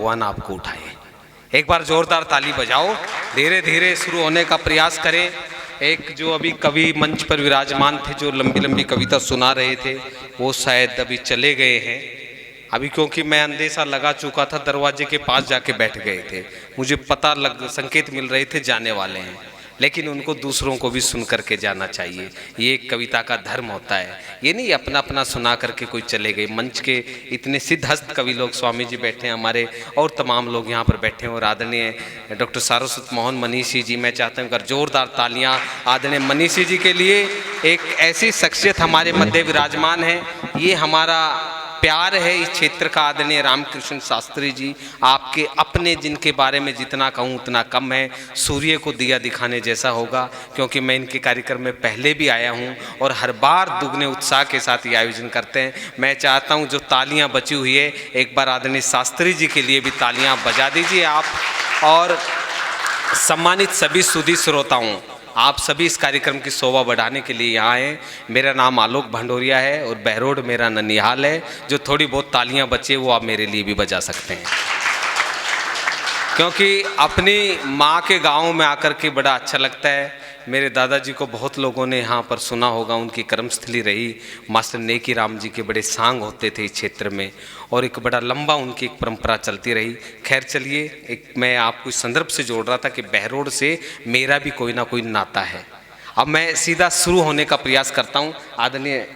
भगवान आपको उठाए। एक बार जोरदार ताली बजाओ। धीरे धीरे शुरू होने का प्रयास करें। एक जो अभी कवि मंच पर विराजमान थे, जो लंबी लंबी कविता सुना रहे थे, वो शायद अभी चले गए हैं। अभी क्योंकि मैं अंदेशा लगा चुका था, दरवाजे के पास जाके बैठ गए थे। मुझे पता संकेत मिल रहे थे जाने वाले हैं, लेकिन उनको दूसरों को भी सुन करके जाना चाहिए। ये एक कविता का धर्म होता है। ये नहीं अपना अपना सुना करके कोई चले गए। मंच के इतने सिद्धहस्त कवि लोग, स्वामी जी बैठे हैं हमारे, और तमाम लोग यहाँ पर बैठे हैं, और आदरणीय डॉक्टर सारस्वत मोहन मनीषी जी, मैं चाहता हूँ जोरदार तालियाँ आदरणीय मनीषी जी के लिए। एक ऐसी शख्सियत हमारे मध्य विराजमान है, ये हमारा प्यार है इस क्षेत्र का। आदरणीय रामकृष्ण शास्त्री जी, आपके अपने जिनके बारे में जितना कहूँ उतना कम है। सूर्य को दिया दिखाने जैसा होगा, क्योंकि मैं इनके कार्यक्रम में पहले भी आया हूँ और हर बार दुगने उत्साह के साथ ये आयोजन करते हैं। मैं चाहता हूँ जो तालियां बची हुई है, एक बार आदरणीय शास्त्री जी के लिए भी तालियां बजा दीजिए आप। और सम्मानित सभी सुधी श्रोताओं, आप सभी इस कार्यक्रम की शोभा बढ़ाने के लिए यहाँ हैं। मेरा नाम आलोक भंडोरिया है और बहरोड मेरा ननिहाल है। जो थोड़ी बहुत तालियां बचे वो आप मेरे लिए भी बजा सकते हैं, क्योंकि अपनी माँ के गांव में आकर के बड़ा अच्छा लगता है। मेरे दादाजी को बहुत लोगों ने यहाँ पर सुना होगा, उनकी कर्मस्थली रही। मास्टर नेकी राम जी के बड़े सांग होते थे इस क्षेत्र में, और एक बड़ा लंबा उनकी एक परंपरा चलती रही। खैर चलिए, एक मैं आपको इस संदर्भ से जोड़ रहा था कि बहरोड से मेरा भी कोई ना कोई नाता है। अब मैं सीधा शुरू होने का प्रयास करता हूँ। आदरणीय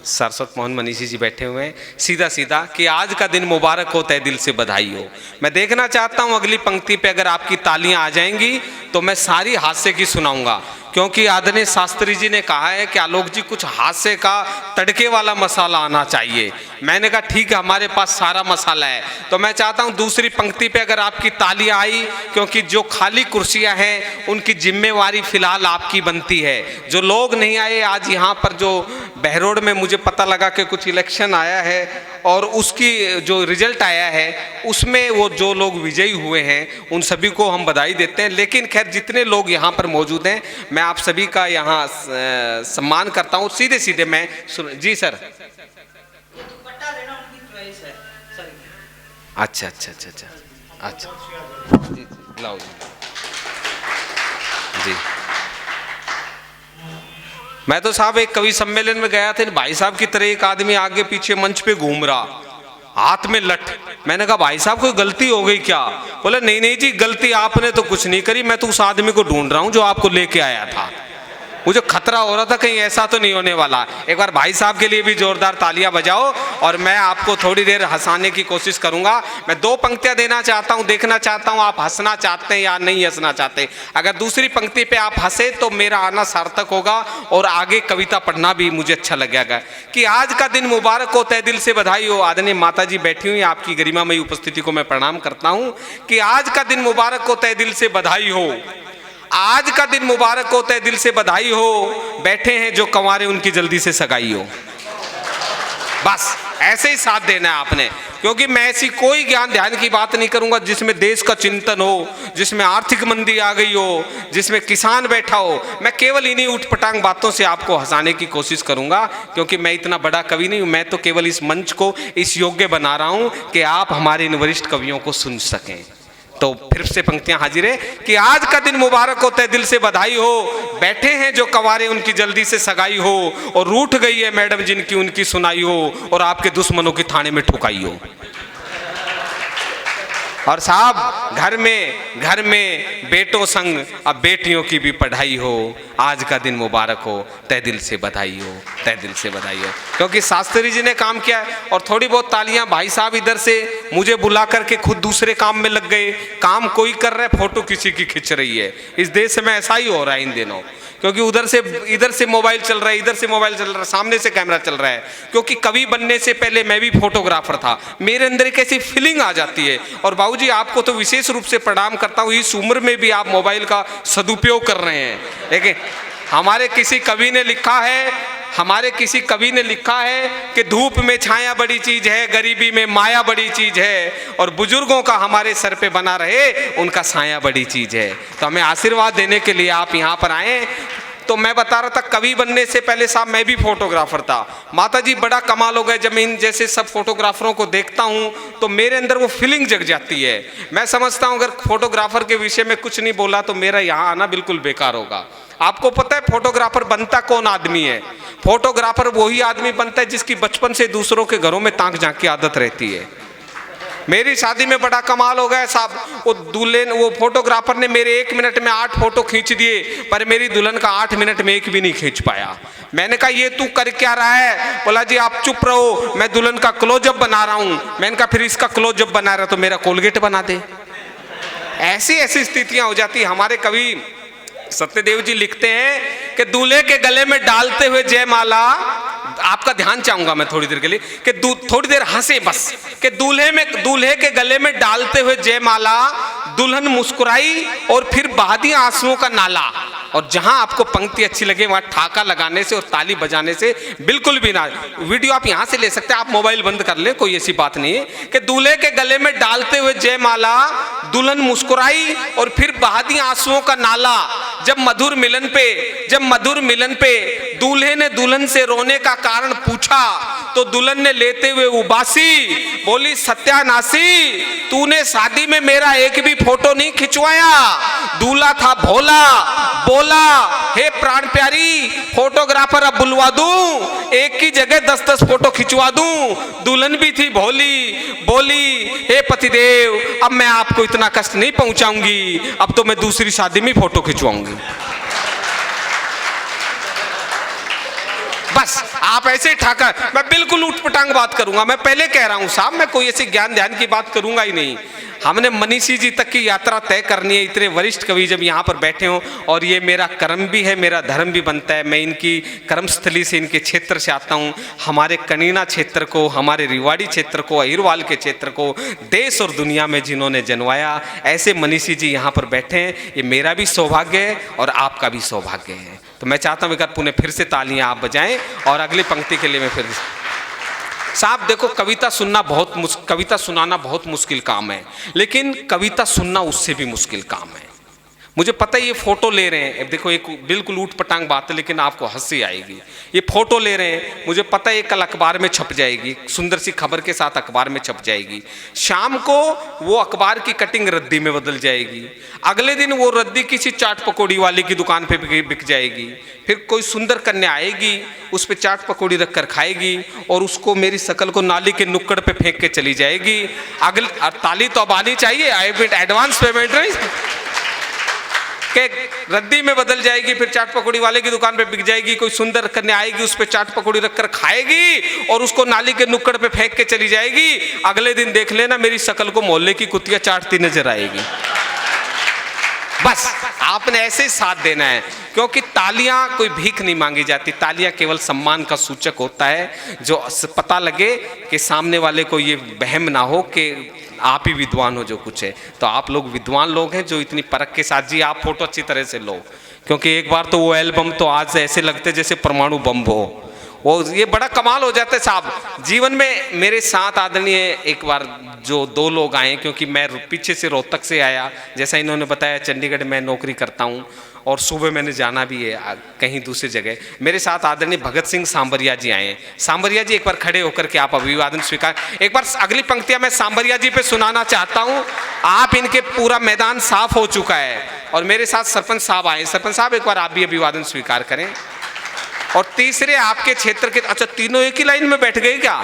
सारस्वत मोहन मनीषी जी बैठे हुए हैं। सीधा सीधा कि आज का दिन मुबारक हो, तहे दिल से बधाई हो। मैं देखना चाहता हूं अगली पंक्ति पे अगर आपकी तालियां आ जाएंगी तो मैं सारी हास्य की सुनाऊंगा, क्योंकि आदरणीय शास्त्री जी ने कहा है कि आलोक जी कुछ हास्य का तड़के वाला मसाला आना चाहिए। मैंने कहा ठीक है, हमारे पास सारा मसाला है। तो मैं चाहता हूं दूसरी पंक्ति पे अगर आपकी तालियां आई, क्योंकि जो खाली कुर्सियां हैं उनकी जिम्मेवारी फिलहाल आपकी बनती है। जो लोग नहीं आए आज यहाँ पर, जो बहरोड में मुझे पता लगा कि कुछ इलेक्शन आया है और उसकी जो रिजल्ट आया है उसमें वो जो लोग विजयी हुए हैं उन सभी को हम बधाई देते हैं। लेकिन खैर जितने लोग यहाँ पर मौजूद हैं, मैं आप सभी का यहाँ सम्मान करता हूँ। सीधे सीधे मैं जी सर। अच्छा अच्छा अच्छा अच्छा अच्छा जी लाओ जी। मैं तो साहब एक कवि सम्मेलन में गया था, भाई साहब की तरह एक आदमी आगे पीछे मंच पे घूम रहा, हाथ में लठ। मैंने कहा भाई साहब कोई गलती हो गई क्या? बोले नहीं नहीं जी, गलती आपने तो कुछ नहीं करी, मैं तो उस आदमी को ढूंढ रहा हूं जो आपको लेके आया था। मुझे खतरा हो रहा था कहीं ऐसा तो नहीं होने वाला। एक बार भाई साहब के लिए भी जोरदार तालियां बजाओ, और मैं आपको थोड़ी देर हंसाने की कोशिश करूंगा। मैं दो पंक्तियां देना चाहता हूं, देखना चाहता हूं आप हंसना चाहते हैं या नहीं हंसना चाहते। अगर दूसरी पंक्ति पे आप हंसे तो मेरा आना सार्थक होगा और आगे कविता पढ़ना भी मुझे अच्छा लगेगा। कि आज का दिन मुबारक हो, तहे दिल से बधाई हो। आदरणीय माता जी बैठी हुई, आपकी गरिमामयी उपस्थिति को मैं प्रणाम करता हूं कि आज का दिन मुबारक हो, तहे दिल से बधाई हो। आज का दिन मुबारक हो, तहे दिल से बधाई हो। बैठे हैं जो कंवारे उनकी जल्दी से सगाई हो। बस ऐसे ही साथ देना है आपने, क्योंकि मैं ऐसी कोई ज्ञान ध्यान की बात नहीं करूंगा जिसमें देश का चिंतन हो, जिसमें आर्थिक मंदी आ गई हो, जिसमें किसान बैठा हो। मैं केवल इन्हीं उठपटांग बातों से आपको हंसाने की कोशिश करूंगा, क्योंकि मैं इतना बड़ा कवि नहीं हूं। मैं तो केवल इस मंच को इस योग्य बना रहा हूं कि आप हमारे इन वरिष्ठ कवियों को सुन सकें। तो फिर से पंक्तियां हाजिर है कि आज का दिन मुबारक हो, तहे दिल से बधाई हो। बैठे हैं जो कंवारे उनकी जल्दी से सगाई हो, और रूठ गई है मैडम जिनकी उनकी सुनाई हो, और आपके दुश्मनों की थाने में ठुकाई हो। और साहब घर में बेटों संग अब बेटियों की भी पढ़ाई हो। आज का दिन मुबारक हो, तहे दिल से बधाई हो, तहे दिल से बधाई हो। क्योंकि शास्त्री जी ने काम किया। और थोड़ी बहुत तालियां भाई साहब इधर से मुझे बुला करके खुद दूसरे काम में लग गए। काम कोई कर रहा है, फोटो किसी की खिंच रही है। इस देश में ऐसा ही हो रहा है इन दिनों, क्योंकि इधर से मोबाइल चल रहा है, इधर से मोबाइल चल रहा है, सामने से कैमरा चल रहा है। क्योंकि कवि बनने से पहले मैं भी फोटोग्राफर था। मेरे अंदर एक ऐसी फीलिंग आ जाती है। और बाबूजी आपको तो विशेष रूप से प्रणाम करता हूँ, इस उम्र में भी आप मोबाइल का सदुपयोग कर रहे हैं। लेकिन हमारे किसी कवि ने लिखा है कि धूप में छाया बड़ी चीज है, गरीबी में माया बड़ी चीज है, और बुजुर्गों का हमारे सर पे बना रहे उनका साया बड़ी चीज है। तो हमें आशीर्वाद देने के लिए आप यहाँ पर आए। तो मैं बता रहा था कवि बनने से पहले साहब मैं भी फोटोग्राफर था। माता जी बड़ा कमाल हो गया, जब मैं इन जैसे सब फोटोग्राफरों को देखता हूं तो मेरे अंदर वो फीलिंग जग जाती है। मैं समझता हूं अगर फोटोग्राफर के विषय में कुछ नहीं बोला तो मेरा यहाँ आना बिल्कुल बेकार होगा। आपको पता है फोटोग्राफर बनता कौन आदमी है? फोटोग्राफर वही आदमी बनता है जिसकी बचपन से दूसरों के घरों में ताक झांक की आदत रहती है। मेरी शादी में बड़ा कमाल हो गया साहब, वो दूल्हे वो फोटोग्राफर ने मेरे 1 मिनट में 8 फोटो खींच दिए, पर मेरी दुल्हन का 8 मिनट में एक भी नहीं खींच पाया। मैंने कहा ये तू कर क्या रहा है? बोला जी आप चुप रहो, मैं दुल्हन का क्लोजअप बना रहा हूं। मैंने कहा फिर इसका क्लोजअप बना रहा तो मेरा कोलगेट बना दे। ऐसी ऐसी स्थितियां हो जाती। हमारे कवि सत्यदेव जी लिखते हैं कि दूल्हे के गले में डालते हुए जयमाला, आपका ध्यान चाहूंगा मैं थोड़ी देर के लिए कि थोड़ी देर हंसे बस, कि दूल्हे के गले में डालते हुए जयमाला, दुल्हन मुस्कुराई और फिर बहा दिया आंसुओं का नाला। और जहां आपको पंक्ति अच्छी लगे वहां ठाका लगाने से और ताली बजाने से बिल्कुल भी ना। वीडियो आप यहां से ले सकते हैं, आप मोबाइल बंद कर ले, कोई ऐसी बात नहीं है। कि दूल्हे के गले में डालते हुए जयमाला, दुल्हन मुस्कुराई और फिर बहा दिया आंसुओं का नाला। जब मधुर मिलन पे दूल्हे ने दुल्हन से रोने का कारण पूछा तो दुल्हन ने लेते हुए उबासी बोली, सत्यानाशी तूने शादी में मेरा एक भी फोटो नहीं खिंचवाया। दूल्हा था भोला, बोला हे प्राण प्यारी फोटोग्राफर अब बुलवा दूं, एक की जगह 10-10 फोटो खिंचवा दूं। दुल्हन भी थी भोली, बोली हे पतिदेव अब मैं आपको इतना कष्ट नहीं पहुंचाऊंगी, अब तो मैं दूसरी शादी में फोटो खिंचवाऊंगी। बस आप ऐसे ठाकर, मैं बिल्कुल उठपटांग बात करूंगा। मैं पहले कह रहा हूं साहब, मैं कोई ऐसी ज्ञान ध्यान की बात करूंगा ही नहीं। हमने मनीषी जी तक की यात्रा तय करनी है। इतने वरिष्ठ कवि जब यहाँ पर बैठे हों, और ये मेरा कर्म भी है, मेरा धर्म भी बनता है। मैं इनकी कर्मस्थली से, इनके क्षेत्र से आता हूँ। हमारे कनीना क्षेत्र को, हमारे रिवाड़ी क्षेत्र को, अहिरवाल के क्षेत्र को देश और दुनिया में जिन्होंने जनवाया, ऐसे मनीषी जी यहाँ पर बैठे हैं। ये मेरा भी सौभाग्य है और आपका भी सौभाग्य है। तो मैं चाहता हूँ एक बार पुनः फिर से तालियां आप बजाएं और अगली पंक्ति के लिए मैं फिर साहब देखो, कविता सुनाना बहुत मुश्किल काम है, लेकिन कविता सुनना उससे भी मुश्किल काम है। मुझे पता है ये फोटो ले रहे हैं, देखो एक बिल्कुल ऊट पटांग बात है लेकिन आपको हंसी आएगी। ये फोटो ले रहे हैं, मुझे पता है ये कल अखबार में छप जाएगी, सुंदर सी खबर के साथ अखबार में छप जाएगी। शाम को वो अखबार की कटिंग रद्दी में बदल जाएगी, अगले दिन वो रद्दी किसी चाट पकौड़ी वाले की दुकान पे बिक जाएगी। फिर कोई सुंदर कन्या आएगी, उस पर चाट पकौड़ी रख कर खाएगी और उसको मेरी शकल को नाली के नुक्कड़ पे फेंक के चली जाएगी। अगली ताली तो अब आनी चाहिए, एडवांस पेमेंट नहीं के रद्दी में बदल जाएगी, फिर चाट पकौड़ी वाले की दुकान पे बिक जाएगी। कोई सुंदर कन्या आएगी, उस पे चाट पकौड़ी रखकर खाएगी और उसको नाली के नुक्कड़ पे फेंक के चली जाएगी। अगले दिन देख लेना मेरी शकल को मोहल्ले की कुतिया चाटती नजर आएगी। बस आपने ऐसे ही साथ देना है, क्योंकि तालियां कोई भीख नहीं मांगी जाती, तालियां केवल सम्मान का सूचक होता है। जो पता लगे कि सामने वाले को ये वहम ना हो कि आप ही विद्वान हो जो कुछ है। तो आप लोग विद्वान लोग हैं जो इतनी परख के साथ, जी आप फोटो अच्छी तरह से लो, क्योंकि एक बार तो वो एल्बम तो आज ऐसे लगते जैसे परमाणु बम हो, वो ये बड़ा कमाल हो जाता है साहब। जीवन में मेरे साथ आदरणीय एक बार जो 2 लोग आए, क्योंकि मैं पीछे से रोहतक से आया, जैसा इन्होंने बताया चंडीगढ़ में नौकरी करता हूँ और सुबह मैंने जाना भी है कहीं दूसरी जगह। मेरे साथ आदरणीय भगत सिंह सांबरिया जी आए। सांबरिया जी एक बार खड़े होकर के आप अभिवादन स्वीकार, एक बार अगली पंक्तियां मैं सांबरिया जी पे सुनाना चाहता हूं। आप इनके पूरा मैदान साफ हो चुका है और मेरे साथ सरपंच साहब आए। सरपंच साहब एक बार आप भी अभिवादन स्वीकार करें। और तीसरे आपके क्षेत्र के, अच्छा तीनों एक ही लाइन में बैठ गए क्या?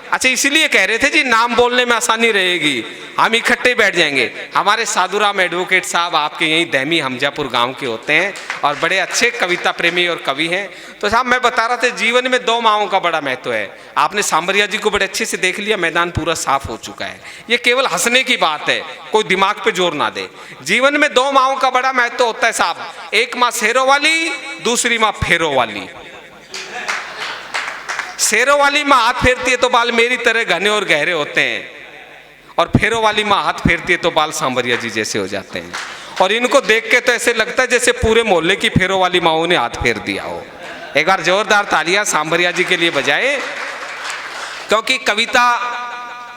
अच्छा इसीलिए कह रहे थे जी नाम बोलने में आसानी रहेगी, हम इकट्ठे बैठ जाएंगे। हमारे साधुराम एडवोकेट साहब आपके यहीं दहमी हमजापुर गांव के होते हैं और बड़े अच्छे कविता प्रेमी और कवि हैं। तो साहब मैं बता रहा था जीवन में 2 माओं का बड़ा महत्व है। आपने सांबरिया जी को बड़े अच्छे से देख लिया, मैदान पूरा साफ हो चुका है। ये केवल हंसने की बात है, कोई दिमाग पे जोर ना दे। जीवन में 2 माओं का बड़ा महत्व होता है साहब, एक माँ शेरों वाली, दूसरी माँ फेरों वाली। शेरों वाली माँ हाथ फेरती है तो बाल मेरी तरह घने और गहरे होते हैं, और फेरों वाली माँ हाथ फेरती है तो बाल सांबरिया जी जैसे हो जाते हैं। और इनको देख के तो ऐसे लगता है जैसे पूरे मोहल्ले की फेरों वाली माओं ने हाथ फेर दिया हो। एक बार जोरदार तालियां सांबरिया जी के लिए बजाएं, क्योंकि कविता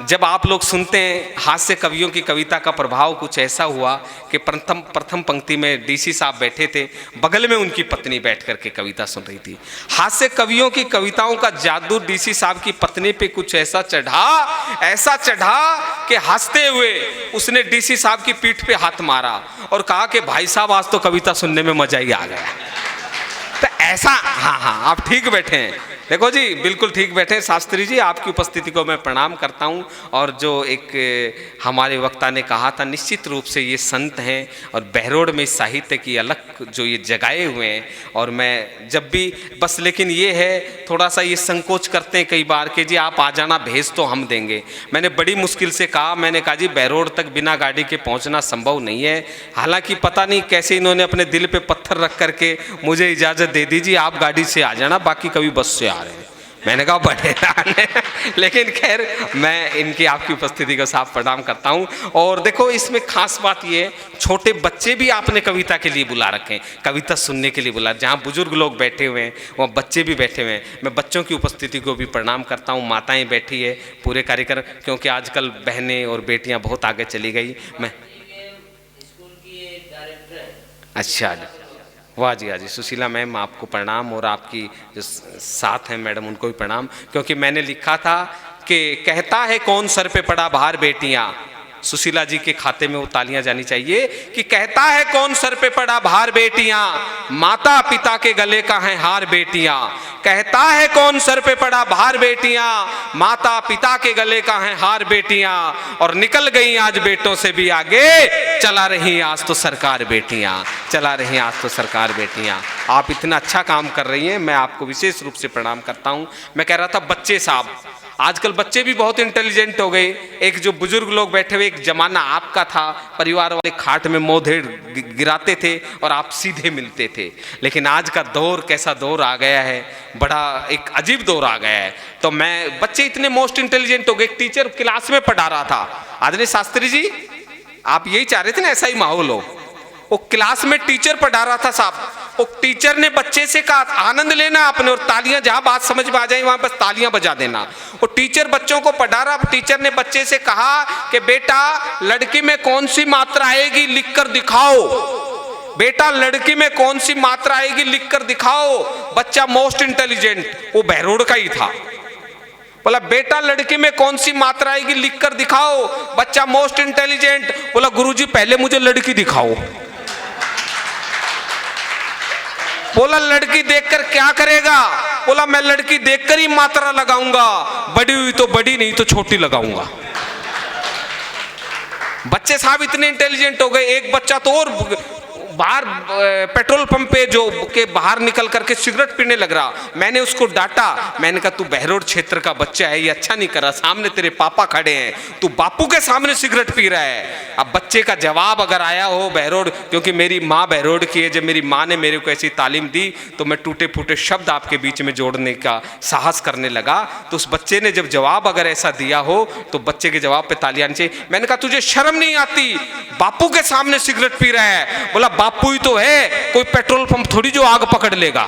जब आप लोग सुनते हैं हास्य कवियों की कविता का प्रभाव कुछ ऐसा हुआ कि प्रथम पंक्ति में डीसी साहब बैठे थे, बगल में उनकी पत्नी बैठ करके कविता सुन रही थी। हास्य कवियों की कविताओं का जादू डीसी साहब की पत्नी पे कुछ ऐसा चढ़ा कि हंसते हुए उसने डीसी साहब की पीठ पे हाथ मारा और कहा कि भाई साहब आज तो कविता सुनने में मजा ही आ गया। तो ऐसा, हाँ आप ठीक बैठे हैं, देखो जी बिल्कुल ठीक बैठे। शास्त्री जी आपकी उपस्थिति को मैं प्रणाम करता हूँ। और जो एक हमारे वक्ता ने कहा था, निश्चित रूप से ये संत हैं और बहरोड में साहित्य की अलग जो ये जगाए हुए हैं। और मैं जब भी बस, लेकिन ये है थोड़ा सा ये संकोच करते हैं कई बार कि जी आप आ जाना, भेज तो हम देंगे। मैंने बड़ी मुश्किल से कहा, मैंने कहा जी बहरोड तक बिना गाड़ी के पहुँचना संभव नहीं है। हालाँकि पता नहीं कैसे इन्होंने अपने दिल पर पत्थर रख करके मुझे इजाज़त दे दीजिए, आप गाड़ी से आ जाना, बाकी कभी बस से आ रहे हैं। मैंने कहा बड़े लेकिन खैर मैं इनकी आपकी उपस्थिति को साफ प्रणाम करता हूं। और देखो इसमें खास बात ये है, छोटे बच्चे भी आपने कविता के लिए बुला रखे हैं, कविता सुनने के लिए बुला। जहां बुजुर्ग लोग बैठे हुए हैं वहाँ बच्चे भी बैठे हुए हैं। मैं बच्चों की उपस्थिति को भी प्रणाम करता हूँ। माताएं बैठी है पूरे कार्यक्रम, क्योंकि आजकल बहनें और बेटियाँ बहुत आगे चली गई। मैं अच्छा, वाह जी, हाँ जी, सुशीला मैम आपको प्रणाम, और आपकी जो साथ हैं मैडम उनको भी प्रणाम। क्योंकि मैंने लिखा था कि कहता है कौन सर पे पड़ा भार बेटियां, सुशीला जी के खाते में वो तालियां जानी चाहिए कि कहता है कौन सर पे पड़ा भार बेटियां, माता पिता के गले का है हार बेटियां। कहता है कौन सर पे पड़ा भार बेटियां, माता पिता के गले का है हार बेटियां। और निकल गई आज बेटों से भी आगे, चला रही आज तो सरकार बेटियां, चला रही आज तो सरकार बेटियां। आप इतना अच्छा काम कर रही हैं, मैं आपको विशेष रूप से प्रणाम करता हूं। मैं कह रहा था बच्चे साहब, आजकल बच्चे भी बहुत इंटेलिजेंट हो गए। एक जो बुजुर्ग लोग बैठे हुए, एक जमाना आपका था, परिवार वाले खाट में मोधेड़ गिराते थे और आप सीधे मिलते थे। लेकिन आज का दौर कैसा दौर आ गया है, बड़ा एक अजीब दौर आ गया है। तो मैं, बच्चे इतने मोस्ट इंटेलिजेंट हो गए। एक टीचर क्लास में पढ़ा रहा था, आदरणीय शास्त्री जी आप यही चाह रहे थे ना ऐसा ही माहौल हो। वो क्लास में टीचर पढ़ा रहा था साहब, वो टीचर ने बच्चे से कहा आनंद लेना आपने, और तालियां, जहां बात समझ में आ जाए वहां बस तालियां बजा देना। वो टीचर बच्चों को पढ़ा रहा, टीचर ने बच्चे से कहा कि बेटा लड़की में कौन सी मात्रा आएगी लिख कर दिखाओ, बेटा लड़की में कौन सी मात्रा आएगी लिख कर दिखाओ। बच्चा मोस्ट इंटेलिजेंट, वो बहरोड का ही था, बोला बेटा लड़की में कौन सी मात्रा आएगी लिख कर दिखाओ। बच्चा मोस्ट इंटेलिजेंट बोला गुरुजी पहले मुझे लड़की दिखाओ। बोला लड़की देखकर क्या करेगा, बोला मैं लड़की देखकर ही मात्रा लगाऊंगा, बड़ी हुई तो बड़ी, नहीं तो छोटी लगाऊंगा। बच्चे साहब इतने इंटेलिजेंट हो गए। एक बच्चा तो और बाहर पेट्रोल पंप पे जो के बाहर निकल करके सिगरेट पीने लग रहा। मैंने उसको डांटा, मैंने कहा तू बहरोड क्षेत्र का बच्चा है, ये अच्छा नहीं कर रहा, सामने तेरे पापा खड़े हैं, तू बापू के सामने सिगरेट पी रहा है। अब बच्चे का जवाब अगर आया हो बहरोड, क्योंकि मेरी माँ बहरोड की है, जब मेरी माँ ने मेरे को ऐसी तालीम दी तो मैं टूटे फूटे शब्द आपके बीच में जोड़ने का साहस करने लगा। तो उस बच्चे ने जब जवाब अगर ऐसा दिया हो तो बच्चे के जवाब पे तालियां आनी चाहिए। मैंने कहा तुझे शर्म नहीं आती, बापू के सामने सिगरेट पी रहा है। बोला बापू ही तो है, कोई पेट्रोल पंप थोड़ी जो आग पकड़ लेगा।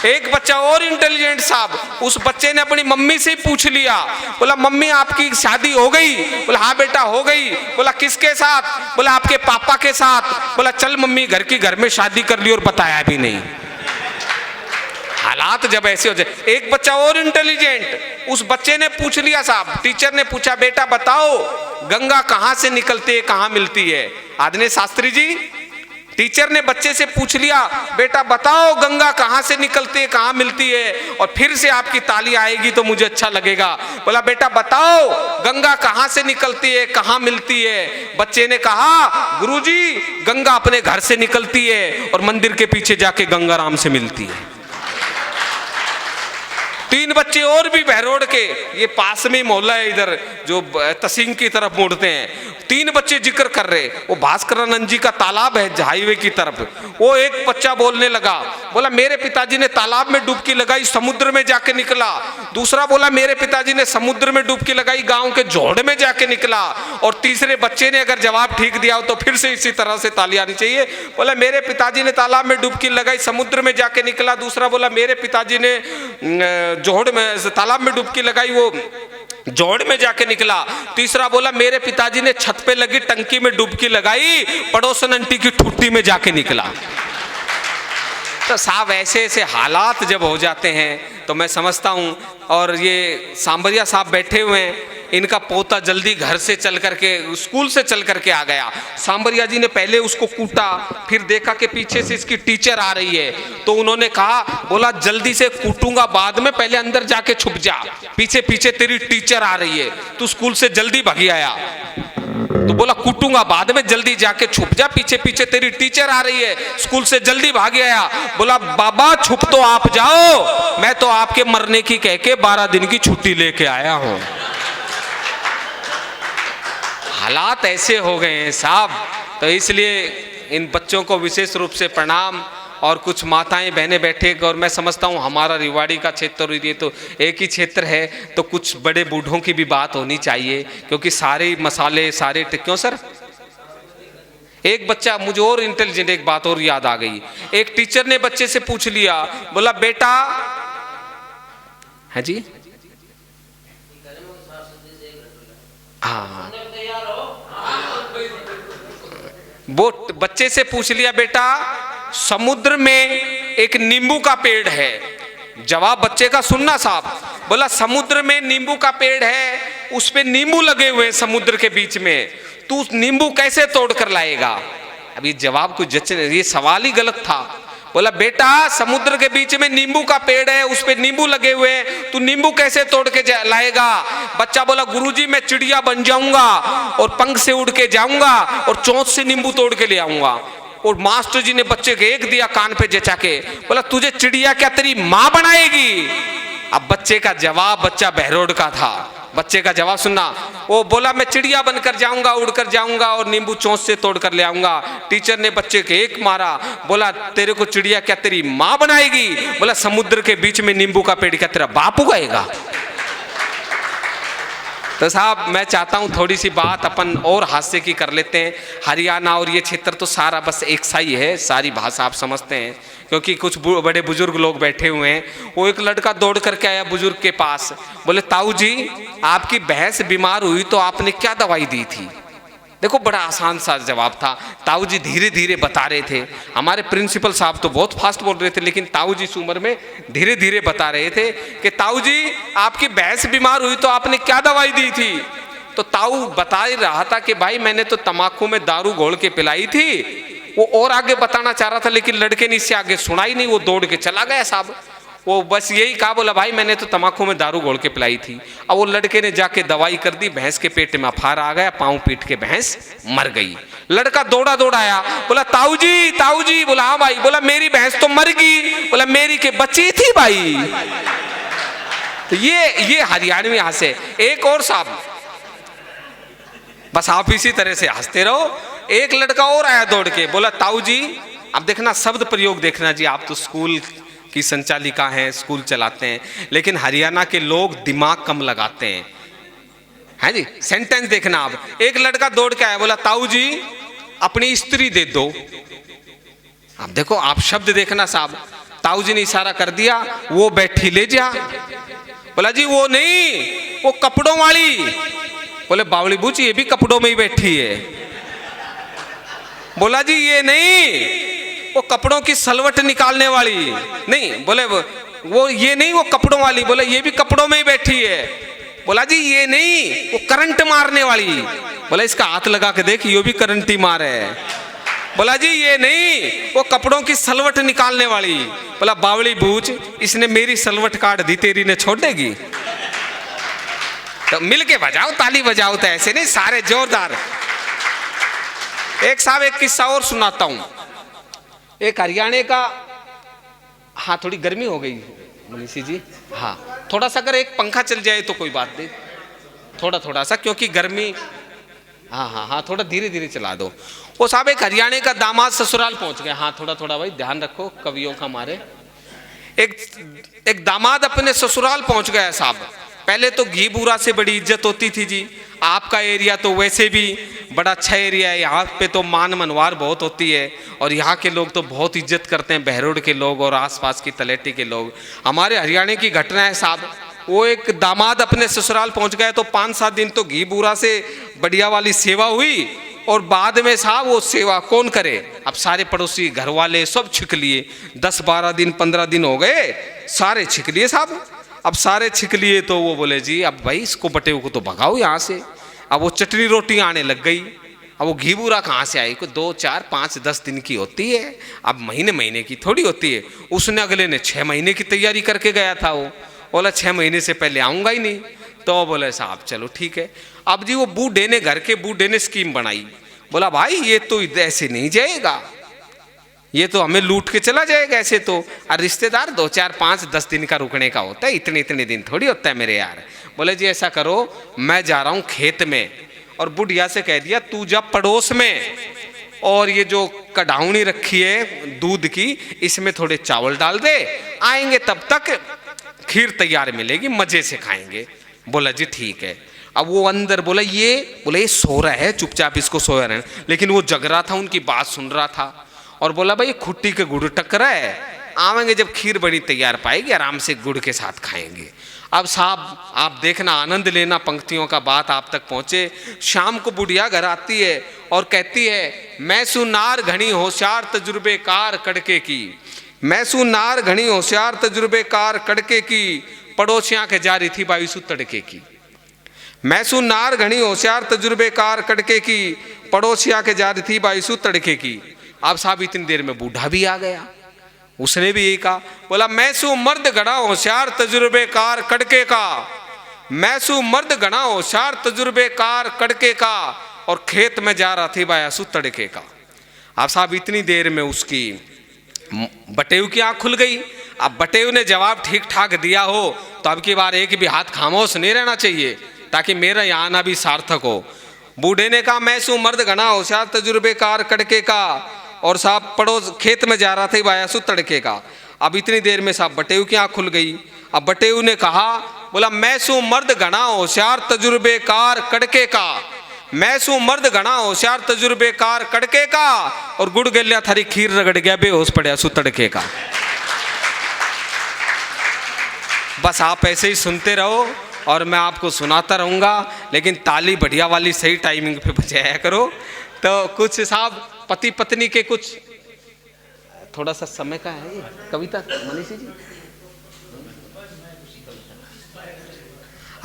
एक बच्चा और इंटेलिजेंट साहब, उस बच्चे ने अपनी मम्मी से ही पूछ लिया, बोला मम्मी आपकी शादी हो गई? बोला हाँ बेटा हो गई। बोला किसके साथ? बोला आपके पापा के साथ। बोला चल मम्मी घर की घर में शादी कर ली और बताया भी नहीं। हालात जब ऐसे हो जाए। एक बच्चा और इंटेलिजेंट, उस बच्चे ने पूछ लिया साहब, टीचर ने पूछा बेटा बताओ गंगा कहां से निकलती है कहां मिलती है? आदरणीय शास्त्री जी, टीचर ने बच्चे से पूछ लिया बेटा बताओ गंगा कहां से निकलती है कहां मिलती है, और फिर से आपकी ताली आएगी तो मुझे अच्छा लगेगा। बोला बेटा बताओ गंगा कहां से निकलती है कहां मिलती है? बच्चे ने कहा गुरुजी गंगा अपने घर से निकलती है और मंदिर के पीछे जाके गंगाराम से मिलती है। तीन बच्चे और भी बहरोड के, ये पास में मोहल्ला है इधर जो तसीम की तरफ मुड़ते हैं, तीन बच्चे जिक्र कर रहे, वो भास्करानंद जी का तालाब है हाईवे की तरफ। वो एक बच्चा बोलने लगा, बोला मेरे पिताजी ने तालाब में डुबकी लगाई, समुद्र में जाके निकला, दूसरा बोला मेरे पिताजी ने समुद्र में डुबकी लगाई, गांव के जोड़ में जाके निकला। और तीसरे बच्चे ने अगर जवाब ठीक दिया हो तो फिर से इसी तरह से ताली आनी चाहिए। बोला मेरे पिताजी ने तालाब में डुबकी लगाई, समुद्र में जाके निकला। दूसरा बोला मेरे पिताजी ने जोड़ में तालाब में डुबकी लगाई, वो जोड़ में जाके निकला। तीसरा बोला मेरे पिताजी ने छत पे लगी टंकी में डुबकी लगाई, पड़ोसन आंटी की ठुट्टी में जाके निकला। तो साहब ऐसे ऐसे हालात जब हो जाते हैं तो मैं समझता हूँ। और ये सांबरिया साहब बैठे हुए हैं, इनका पोता जल्दी घर से चल करके, स्कूल से चल करके आ गया। सांबरिया जी ने पहले उसको कूटा, फिर देखा कि पीछे से इसकी टीचर आ रही है, तो उन्होंने कहा, बोला जल्दी से कूटूंगा बाद में, पहले अंदर जाके छुप जा, पीछे पीछे तेरी टीचर आ रही है, तू स्कूल से जल्दी भागी आया। तो बोला कूटूंगा बाद में, जल्दी जाके छुप जा, पीछे पीछे तेरी टीचर आ रही है, स्कूल से जल्दी भाग आया। बोला बाबा छुप तो आप जाओ, मैं तो आपके मरने की कह के 12 दिन की छुट्टी लेके आया हूं। हालात ऐसे हो गए हैं साहब। तो इसलिए इन बच्चों को विशेष रूप से प्रणाम। और कुछ माताएं बहनें बैठे, और मैं समझता हूँ हमारा रिवाड़ी का क्षेत्र ये तो एक ही क्षेत्र है, तो कुछ बड़े बूढ़ों की भी बात होनी चाहिए, क्योंकि सारे मसाले सारे क्यों सर। एक बच्चा, मुझे और इंटेलिजेंट एक बात और याद आ गई। एक टीचर ने बच्चे से पूछ लिया, बोला बेटा है जी, हाँ, वो बच्चे से पूछ लिया बेटा समुद्र में एक नींबू का पेड़ है। जवाब बच्चे का सुनना साहब। बोला समुद्र में नींबू का पेड़ है, उस पे नींबू लगे हुए हैं समुद्र के बीच में, तू नींबू कैसे तोड़ कर लाएगा। अभी जवाब को जच, ये सवाल ही गलत था। बोला बेटा समुद्र के बीच में नींबू का पेड़ है, उस पे नींबू लगे हुए हैं, तू नींबू कैसे तोड़ के लाएगा। बच्चा बोला गुरुजी मैं चिड़िया बन जाऊंगा और पंख से उड़ के जाऊंगा और चोंच से नींबू तोड़ के ले आऊंगा। और मास्टर जी ने बच्चे को एक दिया कान पे जचा के, बोला तुझे चिड़िया क्या तेरी माँ बनाएगी। अब बच्चे का जवाब, बच्चा बहरोड का था, बच्चे का जवाब सुनना। वो बोला मैं चिड़िया बनकर जाऊंगा, उड़कर जाऊंगा और नींबू चोंच से तोड़ कर ले आऊंगा। टीचर ने बच्चे के एक मारा, बोला तेरे को चिड़िया क्या तेरी माँ बनाएगी। बोला समुद्र के बीच में नींबू का पेड़ क्या तेरा बाप उगाएगा। तो साहब मैं चाहता हूँ थोड़ी सी बात अपन और हास्य की कर लेते हैं। हरियाणा और ये क्षेत्र तो सारा बस एक सा ही है, सारी भाषा आप समझते हैं, क्योंकि कुछ बड़े बुजुर्ग लोग बैठे हुए हैं। वो एक लड़का दौड़ करके आया बुजुर्ग के पास, बोले ताऊ जी आपकी भैंस बीमार हुई तो आपने क्या दवाई दी थी। देखो बड़ा आसान सा जवाब था। ताऊ जी धीरे धीरे बता रहे थे। हमारे प्रिंसिपल साहब तो बहुत फास्ट बोल रहे थे, लेकिन ताऊ जी इस उम्र में धीरे धीरे बता रहे थे कि ताऊ जी आपकी भैंस बीमार हुई तो आपने क्या दवाई दी थी। तो ताऊ बता ही रहा था कि भाई मैंने तो तम्बाकू में दारू घोल के पिलाई थी। वो और आगे बताना चाह रहा था, लेकिन लड़के ने इससे आगे सुना ही नहीं, वो दौड़ के चला गया साहब। वो बस यही कहा, बोला भाई मैंने तो तम्बाकू में दारू घोल के पिलाई थी। अब वो लड़के ने जाके दवाई कर दी, भैंस के पेट में अफार आ गया, पांव पीट के भैंस मर गई। लड़का दौड़ा दौड़ा आया, बोला ताऊ जी। बोला हाँ भाई। बोला मेरी भैंस तो मर गई। बोला मेरी के बच्ची थी भाई। तो ये हरियाणवी हंसे। एक और साहब, बस आप इसी तरह से हंसते रहो। एक लड़का और आया दौड़ के, बोला ताऊ जी, अब देखना शब्द प्रयोग देखना जी, आप तो स्कूल की संचालिका हैं, स्कूल चलाते हैं, लेकिन हरियाणा के लोग दिमाग कम लगाते हैं, है जी। सेंटेंस देखना आप। एक लड़का दौड़ के आया, बोला ताऊ जी अपनी स्त्री दे दो। अब देखो आप शब्द देखना साहब। ताऊ जी ने इशारा कर दिया, वो बैठी ले जा। बोला जी वो नहीं, वो कपड़ों वाली। बोले बावली बूची ये भी कपड़ों में ही बैठी है। बोला जी ये नहीं, वो कपड़ों की सलवट निकालने वाली नहीं। बोले वो ये नहीं, वो कपड़ों वाली। बोले ये भी कपड़ों में ही बैठी है। बोला जी ये नहीं, वो करंट मारने वाली। बोला इसका हाथ लगा के देख, ये भी करंट ही मार है। बोला जी ये नहीं, वो कपड़ों की सलवट निकालने वाली। बोला बावली बूझ, इसने मेरी सलवट काट दी, तेरी ने छोड़ेगी। तो मिल के बजाओ, ताली बजाओ। तो ऐसे नहीं, सारे जोरदार। एक साहब एक किस्सा और सुनाता हूं। एक हरियाणा का, हाँ थोड़ी गर्मी हो गई मनीषी जी, हाँ थोड़ा सा अगर एक पंखा चल जाए तो कोई बात नहीं, थोड़ा सा, क्योंकि गर्मी, हाँ थोड़ा धीरे धीरे चला दो। वो साहब एक हरियाणा का दामाद ससुराल पहुंच गया। हाँ थोड़ा भाई ध्यान रखो कवियों का। हमारे एक दामाद अपने ससुराल पहुंच गया साहब। पहले तो घी बूरा से बड़ी इज्जत होती थी जी। आपका एरिया तो वैसे भी बड़ा अच्छा एरिया है, यहाँ पे तो मान मनवार बहुत होती है और यहाँ के लोग तो बहुत इज्जत करते हैं, बहरोड के लोग और आसपास की तलेटी के लोग। हमारे हरियाणा की घटना है साहब, वो एक दामाद अपने ससुराल पहुंच गए तो 5-7 दिन तो घी बूरा से बढ़िया वाली सेवा हुई और बाद में साहब वो सेवा कौन करे। अब सारे पड़ोसी घर वाले सब छिक लिए, 10-12 दिन 15 दिन हो गए, सारे छिक लिए साहब। अब सारे छिक लिए तो वो बोले जी अब भाई इसको बटेऊ को तो भगाओ यहाँ से। अब वो चटनी रोटी आने लग गई। अब वो घी बूरा कहाँ से आई, कोई 2, 4, 5, 10 दिन की होती है, अब महीने की थोड़ी होती है। उसने अगले ने 6 महीने की तैयारी करके गया था। वो बोला 6 महीने से पहले आऊँगा ही नहीं। तो बोले साहब चलो ठीक है। अब जी वो बूढ़े ने, घर के बूढ़े ने स्कीम बनाई, बोला भाई ये तो ऐसे नहीं जाएगा, ये तो हमें लूट के चला जाएगा ऐसे तो। और रिश्तेदार 2, 4, 5, 10 दिन का रुकने का होता है, इतने दिन थोड़ी होता है मेरे यार। बोले जी ऐसा करो, मैं जा रहा हूँ खेत में, और बुढ़िया से कह दिया तू जा पड़ोस में, और ये जो कढ़ाउनी रखी है दूध की इसमें थोड़े चावल डाल दे, आएंगे तब तक खीर तैयार मिलेगी, मजे से खाएंगे। बोला जी ठीक है। अब वो अंदर बोला ये सो रहा है, चुपचाप इसको सोया रहे। लेकिन वो जग रहा था, उनकी बात सुन रहा था और बोला भाई खुट्टी के गुड़ टकरा है, आवेंगे जब खीर बड़ी तैयार पाएगी आराम से गुड़ के साथ खाएंगे। अब साहब आप देखना, आनंद लेना पंक्तियों का, बात आप तक पहुंचे। शाम को बुढ़िया घर आती है और कहती है मैं सुनार घनी होशियार तजुर्बेकार कड़के की, मैं सुनार घनी होशियार तजुर्बेकार कड़के की, पड़ोसियां के जा रही थी बाईसु तड़के की। मैं सुनार घनी होशियार तजुर्बेकार कड़के की, पड़ोसिया के जा रही थी बाईसु तड़के की। अब साहब इतनी देर में बूढ़ा भी आ गया, उसने भी यही कहा, बोला मैं सु मर्द घड़ा होशियार तजुर्बेकार कड़के का, मैं सु मर्द घड़ा होशियार तजुर्बेकार कड़के का, और खेत में जा रहा थी बाईसु तड़के का। अब साहब इतनी देर में उसकी बटेऊ की आंख खुल गई। अब बटेऊ ने जवाब ठीक ठाक दिया हो तो अब की बार एक भी हाथ खामोश नहीं रहना चाहिए, ताकि मेरा यहाँ आना भी सार्थक हो। बूढ़े ने कहा मैं सु मर्द घना होशियार तजुर्बेकार कड़के का, और साहब पड़ोस खेत में जा रहा था बायासु तड़के का। अब इतनी देर में साहब बटेऊ की आंख खुल गई। अब बटेऊ ने कहा, बोला मैं सु मर्द घना होशियार तजुर्बेकार कड़के का, मैं सु मर्द घना होशियार तजुर्बेकार कड़के का, और गुड़ गलिया थारी खीर रगड़ गया, बेहोश पड़ा सु तड़के का। बस आप ऐसे ही सुनते रहो और मैं आपको सुनाता रहूँगा, लेकिन ताली बढ़िया वाली सही टाइमिंग पे बजाया करो। तो कुछ साहब पति पत्नी के कुछ थोड़ा सा समय का है ये कविता मनीषी जी।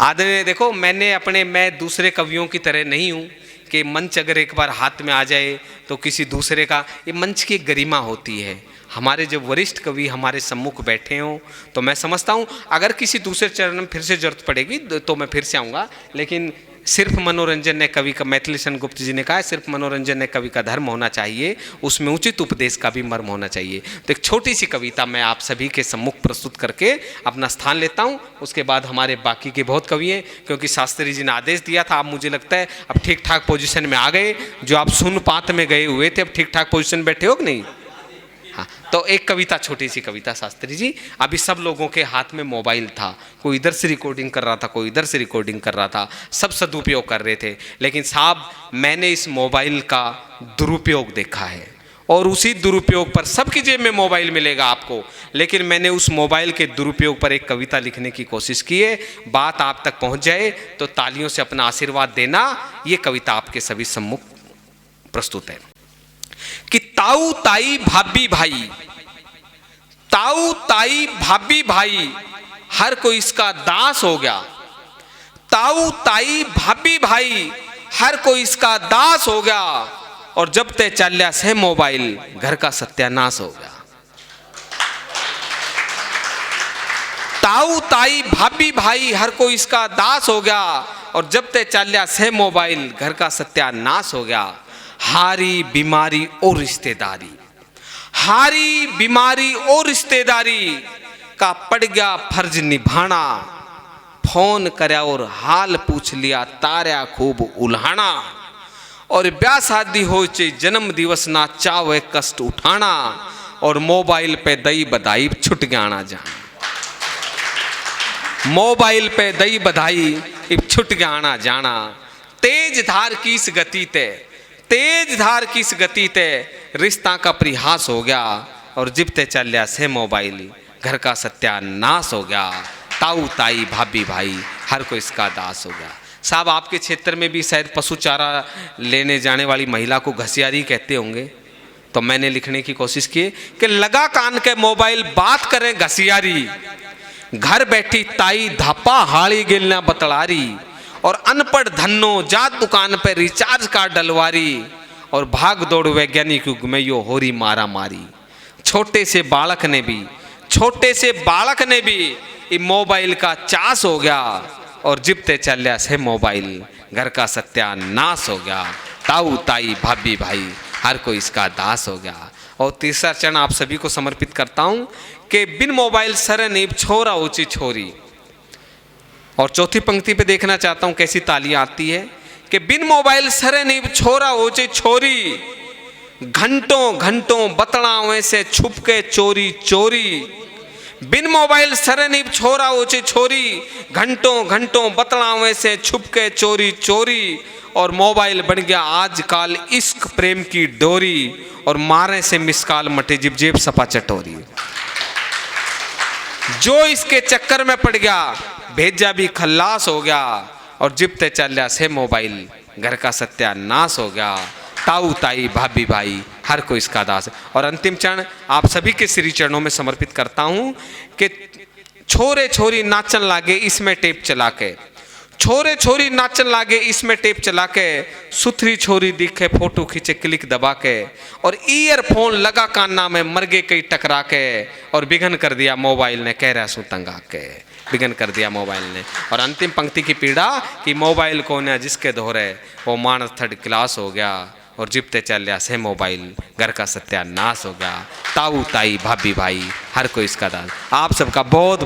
आदरणीय देखो, मैं दूसरे कवियों की तरह नहीं हूँ कि मंच अगर एक बार हाथ में आ जाए तो किसी दूसरे का, ये मंच की गरिमा होती है। हमारे जब वरिष्ठ कवि हमारे सम्मुख बैठे हों तो मैं समझता हूँ अगर किसी दूसरे चरण में फिर से जरूरत पड़ेगी तो मैं फिर से आऊँगा, लेकिन सिर्फ मनोरंजन है कवि का, मैथिली सेन गुप्त जी ने कहा है सिर्फ मनोरंजन है कवि का धर्म होना चाहिए, उसमें उचित उपदेश का भी मर्म होना चाहिए। तो एक छोटी सी कविता मैं आप सभी के सम्मुख प्रस्तुत करके अपना स्थान लेता हूँ। उसके बाद हमारे बाकी के बहुत कवि हैं, क्योंकि शास्त्री जी ने आदेश दिया था। आप मुझे लगता है अब ठीक ठाक पोजीशन में आ गए, जो आप सुन पात में गए हुए थे अब ठीक ठाक पोजीशन बैठे हो कि नहीं। हाँ, तो एक कविता, छोटी सी कविता शास्त्री जी। अभी सब लोगों के हाथ में मोबाइल था, कोई इधर से रिकॉर्डिंग कर रहा था, कोई इधर से रिकॉर्डिंग कर रहा था, सब सदुपयोग कर रहे थे। लेकिन साहब मैंने इस मोबाइल का दुरुपयोग देखा है, और उसी दुरुपयोग पर, सबकी जेब में मोबाइल मिलेगा आपको, लेकिन मैंने उस मोबाइल के दुरुपयोग पर एक कविता लिखने की कोशिश की है। बात आप तक पहुँच जाए तो तालियों से अपना आशीर्वाद देना। ये कविता आपके सभी सम्मुख प्रस्तुत है कि ताऊ ताई भाभी भाई, ताऊ ताई भाभी भाई, हर कोई इसका दास हो गया। ताऊ ताई भाभी भाई, हर कोई इसका दास हो गया, और जब ते चल्या से मोबाइल, घर का सत्यानाश हो गया। ताऊ ताई भाभी भाई, हर कोई इसका दास हो गया, और जब ते चल्या से मोबाइल, घर का सत्यानाश हो गया। हारी बीमारी और रिश्तेदारी, हारी बीमारी और रिश्तेदारी का पड़ गया फर्ज निभाना। फोन करया और हाल पूछ लिया, तारा खूब उल्हाना, और ब्याह शादी हो चे जन्म दिवस ना चावे कष्ट उठाना। और मोबाइल पे दई बधाई छुट गया आना जाना। मोबाइल पे दई बधाई इब छुट गया आना जाना। तेज धार की इस गति ते, तेज धार की इस गति ते रिश्ता का परिहास हो गया। और जिबते चल लिया से मोबाइल घर का सत्यानाश हो गया। ताऊ ताई भाभी भाई हर कोई इसका दास हो गया। साहब आपके क्षेत्र में भी शायद पशु चारा लेने जाने वाली महिला को घसियारी कहते होंगे, तो मैंने लिखने की कोशिश की कि लगा कान के मोबाइल बात करें घसियारी, घर बैठी ताई धापा हाड़ी गिलना बतलारी, और अनपढ़ धन्नो जात दुकान पे रिचार्ज कार्ड डलवारी, और भाग दौड़ वैज्ञानिक युग में यो होरी मारा मारी। छोटे से बालक ने भी, छोटे से बालक ने भी ये मोबाइल का चास हो गया। और जिबते चल लिया से मोबाइल घर का सत्यानाश हो गया। ताऊ ताई भाभी भाई हर कोई इसका दास हो गया। और तीसरा चरण आप सभी को समर्पित करता हूं कि बिन मोबाइल सर नीब छोरा ऊंची छोरी। और चौथी पंक्ति पे देखना चाहता हूं कैसी तालियां आती है कि बिन मोबाइल सर नीब छोरा ऊंची छोरी, घंटों घंटों बतलावे से छुप के चोरी चोरी। बिन मोबाइल सरनीब छोरा ऊंची छोरी, घंटों घंटों बतलावे से छुप के चोरी चोरी। और मोबाइल बन गया आजकल इश्क प्रेम की डोरी, और मारे से मिसकाल मटे जिब जेब सपा चटोरी। जो इसके चक्कर में पड़ गया भेजा भी खल्लास हो गया। और जिबते चल लिया से मोबाइल घर का सत्यानाश हो गया। ताऊ ताई भाभी भाई हर कोई इसका दास है। और अंतिम चरण आप सभी के श्री चरणों में समर्पित करता हूं कि छोरे छोरी नाचन लागे इसमें टेप चला के, छोरे छोरी नाचन लागे इसमें टेप चला के, सुथरी छोरी दिखे फोटो खींचे क्लिक दबा के, और ईयरफोन लगा काना में मर गए कई टकरा के, और बिघन कर दिया मोबाइल ने कह रहा सू तंगा के, बिघन कर दिया मोबाइल ने। और अंतिम पंक्ति की पीड़ा कि मोबाइल को न जिसके दोहरे वो मानस थर्ड क्लास हो गया। और जिबते चल लिया से मोबाइल घर का सत्यानाश हो गया। ताऊ ताई भाभी भाई हर कोई इसका दास। आप सबका बहुत